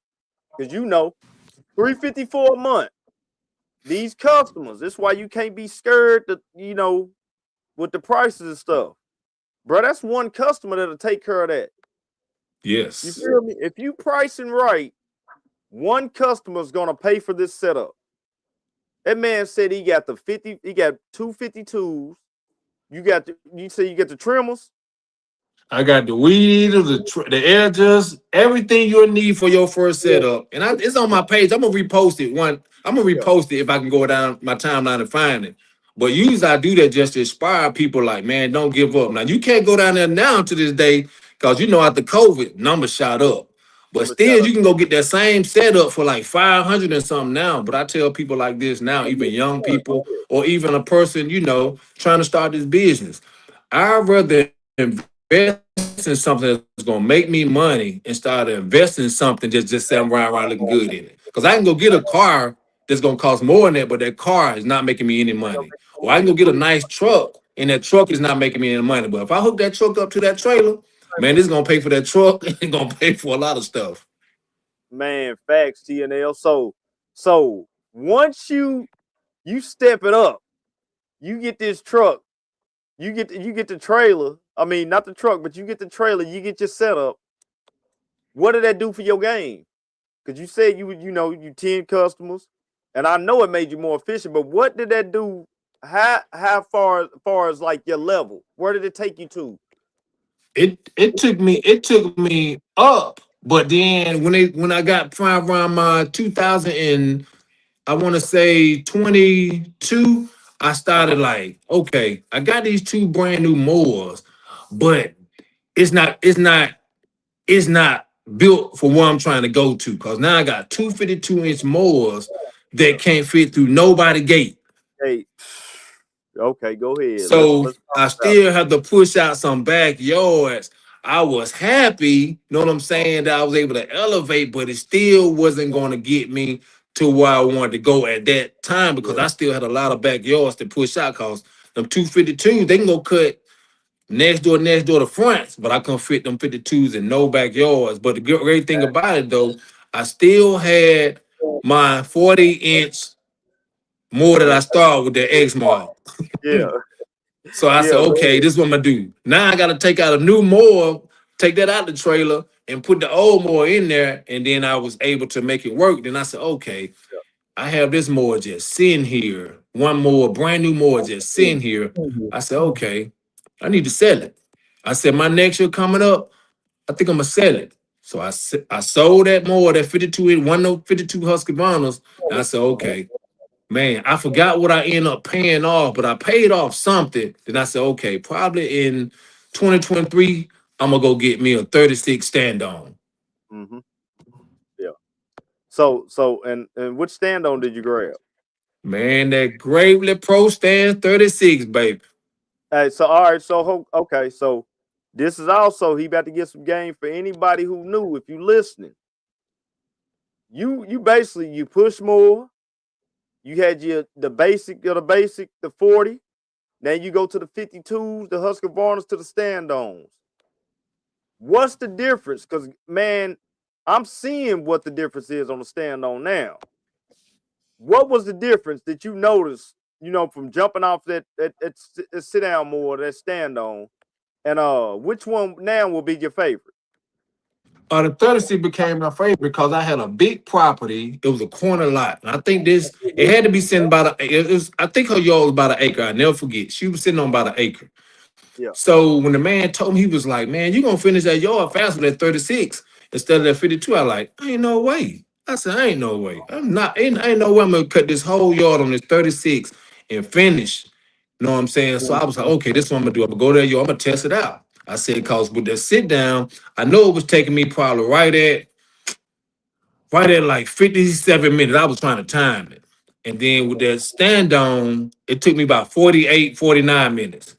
S1: Because 354 a month. These customers, this is why you can't be scared to, with the prices and stuff. Bro, that's one customer that'll take care of that. You
S3: Yes.
S1: feel me? If you pricing right, one customer's gonna pay for this setup. That man said he got he got 252s. You say you get the trimmers?
S3: I got the weed eater, the edges, everything you'll need for your first
S1: Yeah,
S3: setup. And it's on my page. I'm gonna repost it I'm gonna
S1: yeah,
S3: repost it if I can go down my timeline and find it. But usually I do that just to inspire people like, man, don't give up. Now you can't go down there now to this day, because after COVID, numbers shot up. But
S1: number shout
S3: still,
S1: out.
S3: you can go get that same setup for like 500 and something now. But I tell people like this now, even young people or even a person, trying to start this business. I'd rather invest in something that's gonna make me money and start investing in something just sitting around looking good in it. Because I can go get a car that's gonna cost more than that, but that car is not making me any money. Or I can go get a nice truck and that truck is not making me any money. But if I hook that truck up to that trailer, man, it's gonna pay for that truck and it's gonna pay for a lot of stuff.
S1: Man, facts, TNL. So once you step it up, you get this truck, you get the trailer. I mean, not the truck, but you get the trailer, you get your setup. What did that do for your game? Because you said you 10 customers, and I know it made you more efficient, but what did that do? How far as like your level? Where did it take you to?
S3: It took me up, but then when I got around my 2000 and I want to say 22, I started
S1: Uh-huh.
S3: like, okay, I got these two brand new mowers, but it's not built for where I'm trying to go to. Cause now I got two 52-inch mowers
S1: Yeah.
S3: that can't fit through nobody gate.
S1: Hey, okay, go ahead.
S3: So
S1: Let's talk
S3: I
S1: about
S3: still have to push out some backyards. I was happy, you know what I'm saying, that I was able to elevate, but it still wasn't going to get me to where I wanted to go at that time
S1: it.
S3: because
S1: Yeah.
S3: I still had a lot of backyards to push out. Cause them 252s, they can go cut next door to fronts, but I couldn't fit them 52s in no backyards. But the great thing about it though, I still had my 40-inch more that I started with the X mark.
S1: Yeah.
S3: So I said,
S1: Yeah.
S3: okay, this is what I'm gonna do. Now I gotta take out a new mower, take that out the trailer, and put the old mower in there. And then I was able to make it work. Then I said, okay, I have this mower just sitting here. One more brand new mower just sitting here. I said, okay, I need to sell it. I said, my next year coming up, I think I'm gonna sell it. So I sold that mower, that 52 in one of 52 Husqvarnas. And I said, okay. Man, I forgot what I ended up paying off, but I paid off something. Then I said, okay, probably in 2023, I'm gonna go get me a 36 stand on.
S1: Hmm. Yeah. So and which stand on did you grab?
S3: Man, that Gravely Pro Stand 36, baby.
S1: Hey, so all right, so okay, so this is also he about to get some game for anybody who knew. If you listening, you basically you push more. You had the basic, the 40. Now you go to the 52s, the Husqvarnas to the stand-ons. What's the difference? Because man, I'm seeing what the difference is on the stand-on now. What was the difference that you noticed, from jumping off that sit down more, that stand-on? And which one now will be your favorite?
S3: The 36 became my favorite because I had a big property. It was a corner lot. And I think it had to be sitting about I think her yard was about an acre. I never forget. She was sitting on about an acre.
S1: Yeah.
S3: So when the man told me, he was like, man, you're going to finish that yard faster than 36 instead of that 52. I like, ain't no way. I said, ain't no way. Ain't no way I'm going to cut this whole yard on this 36 and finish. You know what I'm saying? So I was like, okay, this is what I'm going to do. I'm going to go there, I'm going to test it out. I said, because with that sit down, I know it was taking me probably right at like 57 minutes. I was trying to time it. And then with that stand on, it took me about 48, 49 minutes.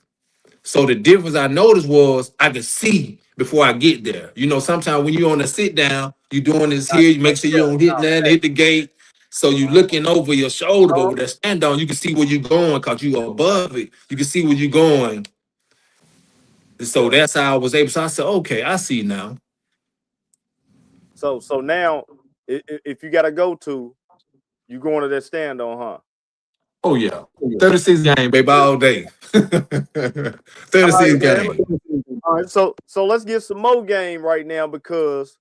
S3: So the difference I noticed was I could see before I get there. Sometimes when you're on the sit down, you're doing this here, you make sure you don't hit that, hit the gate. So you looking over your shoulder, but with that stand down, you can see where you're going because you're above it. You can see where you're going. And so that's how I was able. So I said, okay, I see now.
S1: So now, if you got to go to, you going to that stand on, huh?
S3: Oh yeah, 36 game, baby, all day.
S1: All
S3: 36
S1: right, man.
S3: game.
S1: All right, so let's get some more game right now because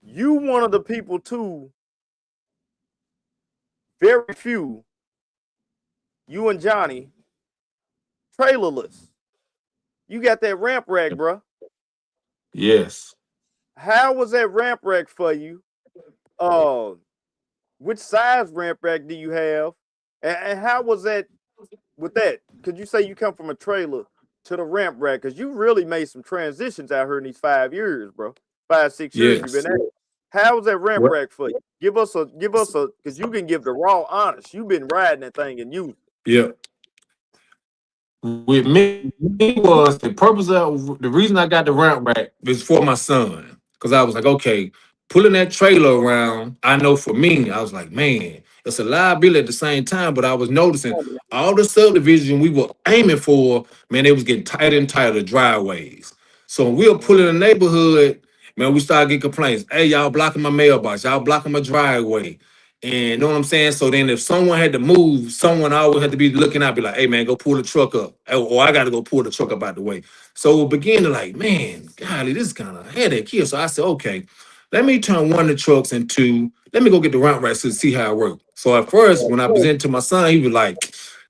S1: you one of the people too. Very few. You and Johnny, trailerless. You got that ramp rack, bro.
S3: Yes.
S1: How was that ramp rack for you? Which size ramp rack do you have? And how was that with that? Could you say you come from a trailer to the ramp rack? Because you really made some transitions out here in these 5 years, bro. 5, 6 years you've
S3: Yes.
S1: been at it. How was that ramp
S3: What?
S1: rack for you? Give us a, because you can give the raw honest. You've been riding that thing and using it.
S3: Yeah. With me was the purpose of the reason I got the ramp rack was for my son. Because I was like, okay, pulling that trailer around, I know for me, I was like, man, it's a liability at the same time. But I was noticing all the subdivision we were aiming for, man, they was getting tighter and tighter, the driveways. So when we were pulling the neighborhood, man, we started getting complaints. Hey, y'all blocking my mailbox, y'all blocking my driveway. And you know what I'm saying? So then if someone had to move, someone always had to be looking out, be like, hey man, go pull the truck up. Or I gotta go pull the truck up out the way. So it began to like, man, golly, this is kind of a headache here. So I said, okay, let me turn one of the trucks into, let me go get the ramp rack to see how it works. So at first, when I presented to my son, he was like,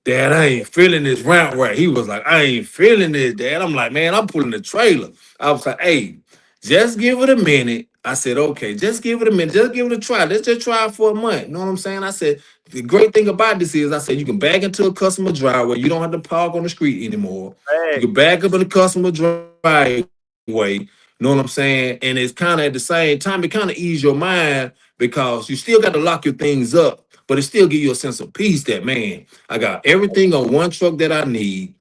S3: Dad, I ain't feeling this ramp rack. He was like, I ain't feeling this, Dad. I'm like, man, I'm pulling the trailer. I was like, hey, just give it a minute. I said, okay, just give it a minute. Just give it a try. Let's just try it for a month. You know what I'm saying? I said, the great thing about this is, I said, you can back into a customer driveway. You don't have to park on the street anymore. You can back up in the customer driveway. You know what I'm saying? And it's kind of at the same time, it kind of ease your mind because you still got to lock your things up, but it still give you a sense of peace that, man, I got everything on one truck that I need.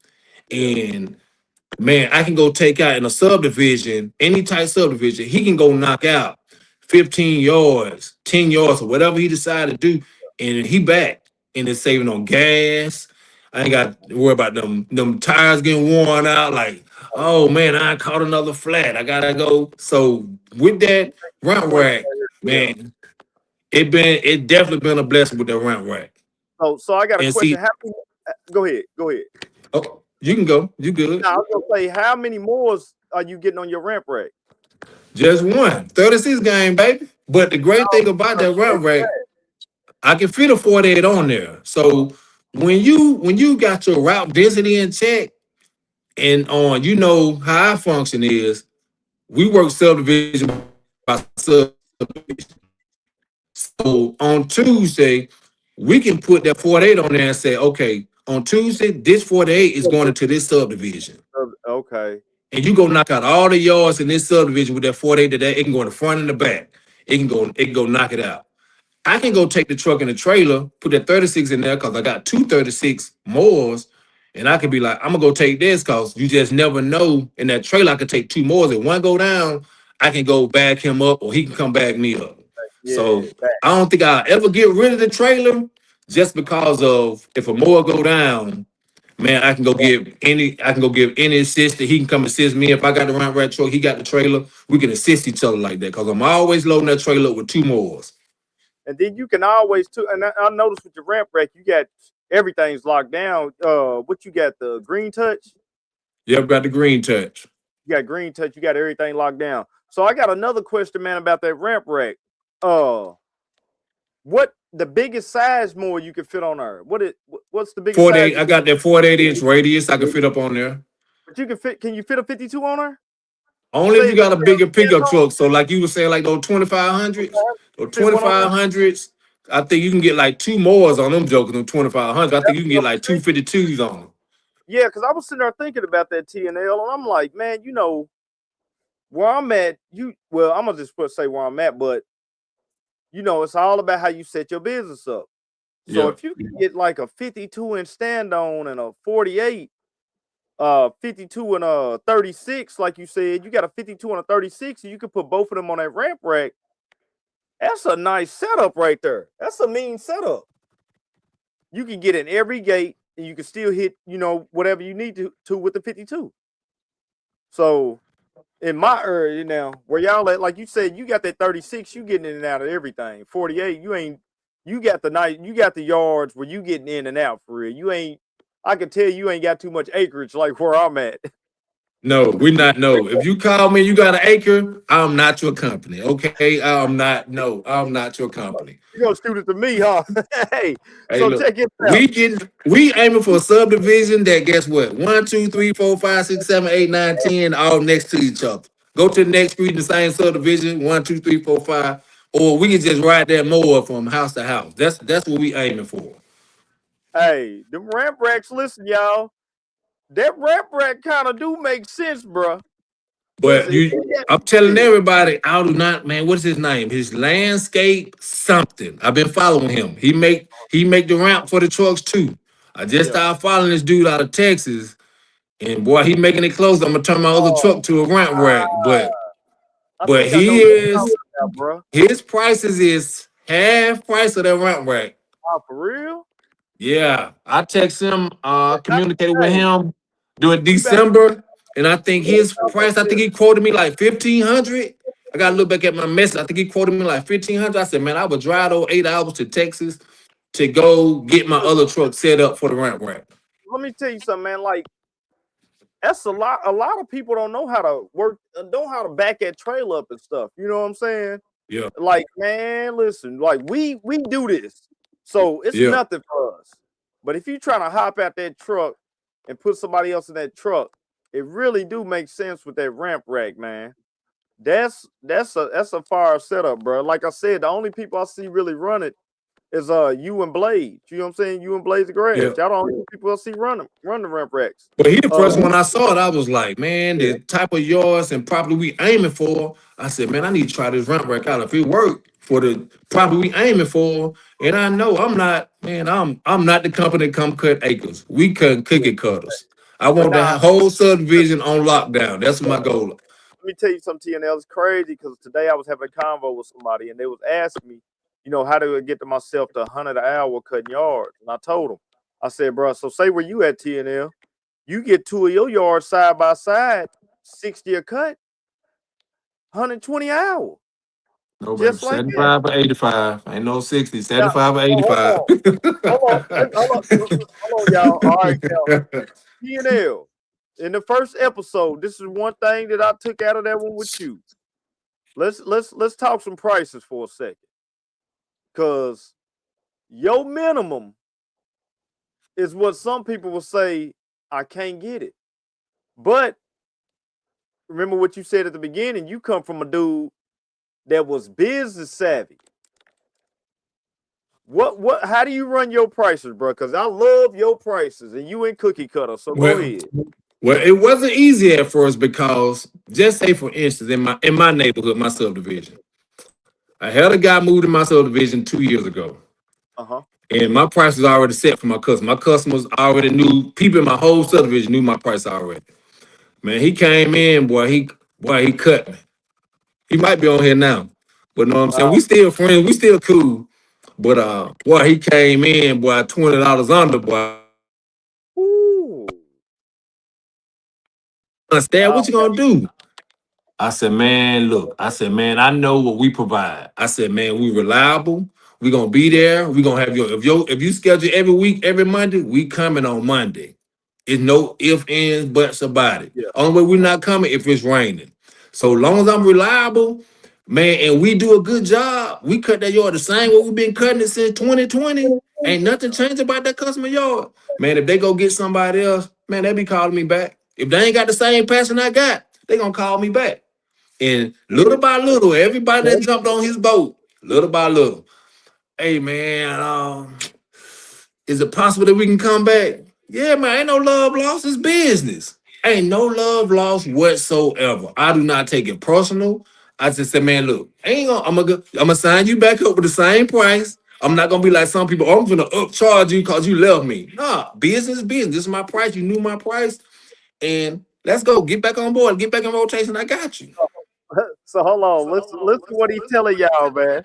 S3: And man, I can go take out in a subdivision, any type subdivision, he can go knock out 15 yards, 10 yards, or whatever he decided to do, and he back. And it's saving on gas. I ain't got to worry about them tires getting worn out. Like, oh man, I caught another flat. I gotta go. So with that ramp rack,
S1: Yeah.
S3: man, it definitely been a blessing with that ramp rack.
S1: So I got a
S3: And
S1: question.
S3: see,
S1: Go ahead.
S3: oh, you can go. You good.
S1: Now I was gonna say, how many more are you getting on your ramp rack?
S3: Just one. 36 game, baby. But the great thing about that ramp rack, I can fit a 48 on there. So when you got your route density in check and on, you know how our function is, we work subdivision by subdivision. So on Tuesday, we can put that 48 on there and say, okay, on Tuesday, this 48 is going into this subdivision.
S1: Okay.
S3: And you go knock out all the yards in this subdivision with that 48 today, it can go in the front and the back. It can go knock it out. I can go take the truck and the trailer, put that 36 in there because I got 236 mowers, and I can be like, I'm gonna go take this because you just never know. In that trailer, I can take two mowers. If one go down, I can go back him up, or he can come back me up.
S1: Yeah,
S3: So I don't think I'll ever get rid of the trailer just because of if a mower go down, man, I can go give any assist that he can come assist me. If I got the ramp rack truck, he got the trailer, we can assist each other like that. Cause I'm always loading that trailer up with two mowers.
S1: and then you can always too. And I noticed with your ramp rack, you got everything's locked down. What you got? The green touch.
S3: Yep, got the green touch.
S1: You got green touch. You got everything locked down. So I got another question, man, about that ramp rack. What the biggest size more you can fit on there? What's the biggest
S3: 48.
S1: size?
S3: I got that 48-inch radius I can fit up on there.
S1: But you can fit. Can you fit a 52 on there?
S3: Only if
S1: Say
S3: you
S1: if you
S3: got a bigger
S1: stand
S3: pickup
S1: on,
S3: truck. So like you were saying, like those 2500s or
S1: fit one on there.
S3: 2500s, I think you can get like two mowers on them jokers on 2500s. I think
S1: That's
S3: you can
S1: what
S3: get
S1: I'm
S3: like
S1: saying.
S3: 252s on them.
S1: Yeah, because I was sitting there thinking about that TNL, and I'm like, man, where I'm at. Well, I'm gonna just say where I'm at, but it's all about how you set your business up. So
S3: Yeah.
S1: if you can get like a 52-inch stand on and a 48, 52 and a 36, like you said, you got a 52 and a 36, and you can put both of them on that ramp rack. That's a nice setup right there. That's a mean setup. You can get in every gate, and you can still hit, whatever you need to with the 52. So in my area now, where y'all at, like you said, you got that 36, you getting in and out of everything. 48, you got the yards where you getting in and out for real. I can tell you ain't got too much acreage like where I'm at.
S3: No, we're not. No, if you call me, you got an acre, I'm not your company. Okay, I'm not. No, I'm not your company.
S1: You gonna shoot it to me, huh? Hey,
S3: Hey,
S1: so
S3: look,
S1: check it out.
S3: we aiming for a subdivision that guess what? 1, 2, 3, 4, 5, 6, 7, 8, 9, 10, all next to each other. Go to the next street in the same subdivision, 1, 2, 3, 4, 5, or we can just ride that mower from house to house. That's what we aiming for.
S1: Hey, them ramp racks, listen, y'all. That ramp rack kind of do make sense, bruh.
S3: But
S1: Listen, if you got
S3: I'm telling
S1: yeah,
S3: everybody, I do not, man. What's his name? His landscape something. I've been following him. He make the ramp for the trucks too. I just
S1: yeah.
S3: started following this dude out of Texas, and boy, he making it close. I'm gonna turn my other truck
S1: Oh,
S3: to a ramp rack,
S1: I
S3: but
S1: think I know
S3: he
S1: what you're
S3: is
S1: talking about, bruh.
S3: his prices is half price of that ramp rack.
S1: Oh, for real?
S3: Yeah, I text him, communicated with
S1: Hey,
S3: him during
S1: we better
S3: December, and I think his
S1: talk about
S3: price, I think
S1: this.
S3: he quoted me like 1,500. I gotta look back at my message. I think he quoted me like 1,500. I said, man, I would drive those 8 hours to Texas to go get my other truck set up for the ramp rack.
S1: Let me tell you something, man. Like that's a lot. A lot of people don't know how to work, don't how to back that trail up and stuff. You know what I'm saying?
S3: Yeah,
S1: Like, man, listen, like we do this, so it's
S3: yeah,
S1: nothing for us. But if you trying to hop out that truck and put somebody else in that truck, it really do make sense with that ramp rack, man. That's a fire setup, bro. Like I said, the only people I see really run it is you and Blade. You know what I'm saying? You and Blade's
S3: yeah.
S1: grass. Y'all the only people I see run the ramp racks.
S3: But he the first
S1: Uh,
S3: one I saw it, I was like, man, the type of yards and property we aiming for. I said, man, I need to try this ramp rack out. If it worked for the property we aiming for, and I know I'm not, man, I'm not the company that come cut acres. We cut cookie cutters. I
S1: but
S3: want the
S1: nah,
S3: whole subdivision on lockdown. That's my goal.
S1: let me tell you something, TNL. It's crazy because today I was having a convo with somebody and they was asking me, how do I get to myself to 100 an hour cutting yards? And I told them, I said, bro, so say where you at, TNL, you get two of your yards side by side, 60 a cut, 120 an hour,
S3: No, baby,
S1: just like that.
S3: 75 or 85. Ain't no 60,
S1: Now,
S3: 75 or
S1: hold
S3: 85.
S1: on, hold on, y'all. All right, now, TNL. In the first episode, this is one thing that I took out of that one with you. Let's talk some prices for a second. Cause your minimum is what some people will say, I can't get it. But remember what you said at the beginning, you come from a dude that was business savvy. How do you run your prices, bro? Cause I love your prices and you in cookie cutter. So go
S3: well,
S1: ahead.
S3: well, it wasn't easy at first because just say for instance, in my neighborhood, my subdivision. I had a guy move to my subdivision 2 years ago. And my price was already set for my customer. My customers already knew, people in my whole subdivision knew my price already. Man, he came in, he cut me. He might be on here now. But know what I'm saying? We still friends, we still cool. But boy, he came in, boy, $20 under, boy.
S1: Ooh.
S3: Understand what you gonna do? I said, man, look. I said, man, I know what we provide. I said, man, we reliable. We gonna be there. We gonna have if you schedule every week, every Monday, we coming on Monday. It's no ifs, ands, buts about it.
S1: Yeah.
S3: Only way we're not coming if it's raining. So long as I'm reliable, man, and we do a good job, we cut that yard the same way we've been cutting it since 2020. Ain't nothing changed about that customer yard. Man, if they go get somebody else, man, they be calling me back. If they ain't got the same passion I got, they gonna call me back. And little by little, everybody that jumped on his boat, little by little. Hey man, is it possible that we can come back? Yeah, man, ain't no love lost. It's business. Ain't no love lost whatsoever. I do not take it personal. I just say, man, look, I'm gonna sign you back up with the same price. I'm not gonna be like some people. Oh, I'm gonna upcharge you because you love me. Nah, business, business. This is my price. You knew my price, and let's go. Get back on board. Get back in rotation. I got you.
S1: So hold on. Listen what he's telling y'all, man.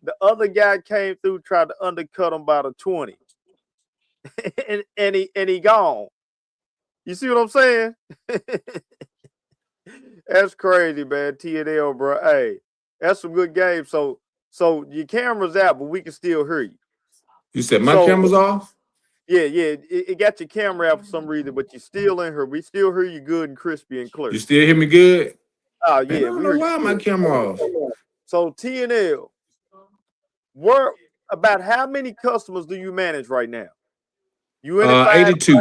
S1: The other guy came through, tried to undercut him by the 20. and he gone. You see what I'm saying? That's crazy, man. TNL, bro. Hey, that's some good games. So your camera's out, but we can still hear you.
S3: You said my camera's off?
S1: Yeah. It got your camera out for some reason, but you're still in here. We still hear you good and crispy and clear.
S3: You still hear me good?
S1: Oh,
S3: Man,
S1: yeah.
S3: I don't know why my camera off.
S1: So TNL, about how many customers do you manage right now? You in it
S3: 82.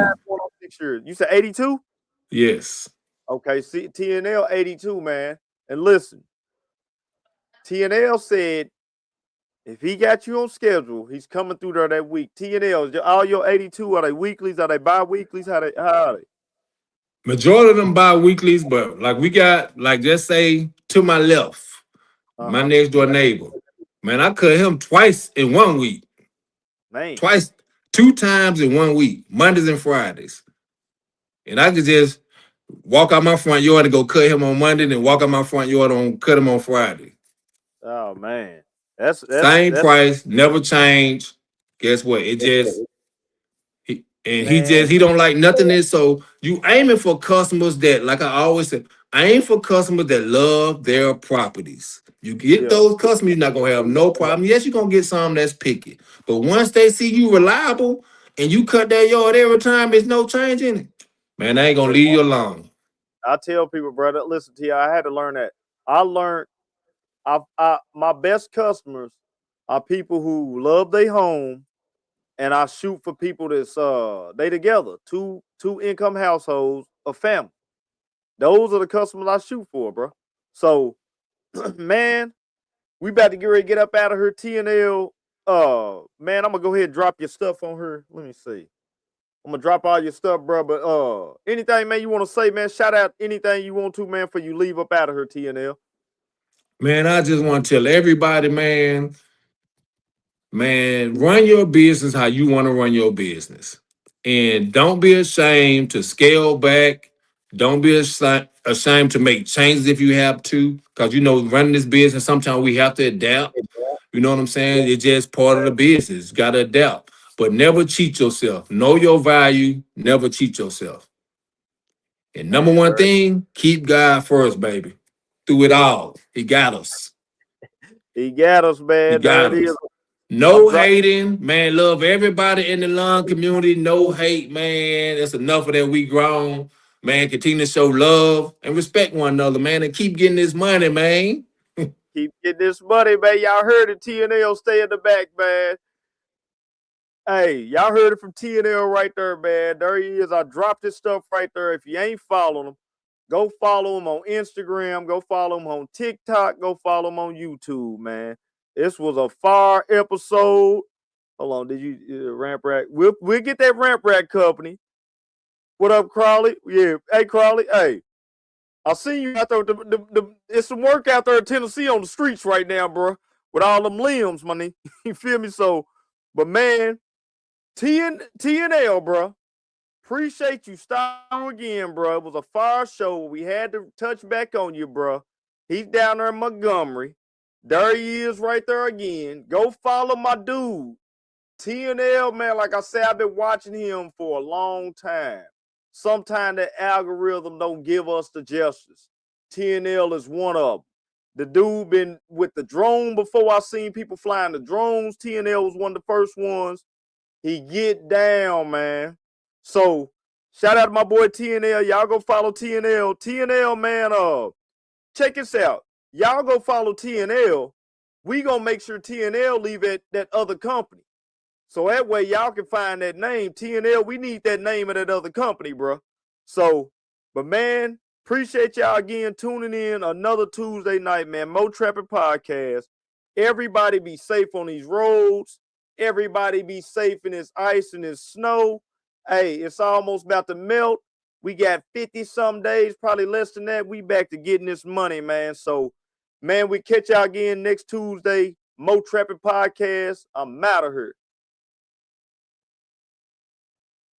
S1: 6 years. You said 82?
S3: Yes.
S1: Okay, see, TNL 82, man. And listen, TNL said if he got you on schedule, he's coming through there that week. TNL, all your 82, are they weeklies? Are they bi-weeklies? How are they?
S3: Majority of them bi-weeklies, but like we got, like just say to my left, my next door neighbor. Man, I cut him twice in 1 week.
S1: Man.
S3: Twice, 2 times in 1 week, Mondays and Fridays. And I could just walk out my front yard and go cut him on Monday, then walk out my front yard and cut him on Friday.
S1: Oh man. That's
S3: Same price, never change. Guess what? It just he don't like nothing is so you aiming for customers that, like I always say, I aim for customers that love their properties. You get those customers, you're not gonna have no problem. Yes, you're gonna get some that's picky, but once they see you reliable and you cut their yard every time, there's no change in it. Man, they ain't gonna leave you alone.
S1: I tell people, brother, listen to you. I had to learn that. I learned my best customers are people who love their home, and I shoot for people that's they together, two income households, a family. Those are the customers I shoot for, bro. So, man, we about to get ready to get up out of here. TNL, man, I'm gonna go ahead and drop your stuff on her. Let me see. I'm gonna drop all your stuff, bro. But anything, man, you want to say, man? Shout out anything you want to, man, for you leave up out of here, TNL.
S3: Man, I just want to tell everybody, man, run your business how you want to run your business. And don't be ashamed to scale back. Don't be ashamed to make changes if you have to. Because, running this business, sometimes we have to adapt. You know what I'm saying? It's just part of the business. You got to adapt. But never cheat yourself. Know your value. Never cheat yourself. And number one thing, keep God first, baby. Through it all. He got us.
S1: He got us, man.
S3: He got us. No hating, man. Love everybody in the lawn community. No hate, man. That's enough of that. We grown, man. Continue to show love and respect one another, man, and keep getting this money, man.
S1: Keep getting this money, man. Y'all heard it. TNL, stay in the back, man. Hey, y'all heard it from TNL right there, man. There he is. I dropped this stuff right there. If you ain't following him, go follow him on Instagram. Go follow him on TikTok. Go follow him on YouTube, man. This was a fire episode. Hold on, did you Ramp Rack? We'll get that Ramp Rack company. What up, Crawley? Yeah, hey Crawley, hey. I see you out there. It's some work out there in Tennessee on the streets right now, bro, with all them limbs, money. You feel me? So, but man, TNL, bro. Appreciate you stopping again, bro. It was a fire show. We had to touch back on you, bro. He's down there in Montgomery. There he is right there again. Go follow my dude. TNL, man, like I said, I've been watching him for a long time. Sometimes the algorithm don't give us the justice. TNL is one of them. The dude been with the drone before. I seen people flying the drones. TNL was one of the first ones. He get down, man. So shout out to my boy TNL. Y'all go follow TNL. TNL, man, check this out. Y'all go follow TNL. We gonna make sure TNL leave at that other company. So that way y'all can find that name. TNL, we need that name of that other company, bro. So, but man, appreciate y'all again tuning in another Tuesday night, man. Mow Trappin podcast. Everybody be safe on these roads. Everybody be safe in this ice and this snow. Hey, it's almost about to melt. We got 50 some days, probably less than that. We back to getting this money, man. So, man, we catch y'all again next Tuesday. Mow Trappin podcast. I'm out of here.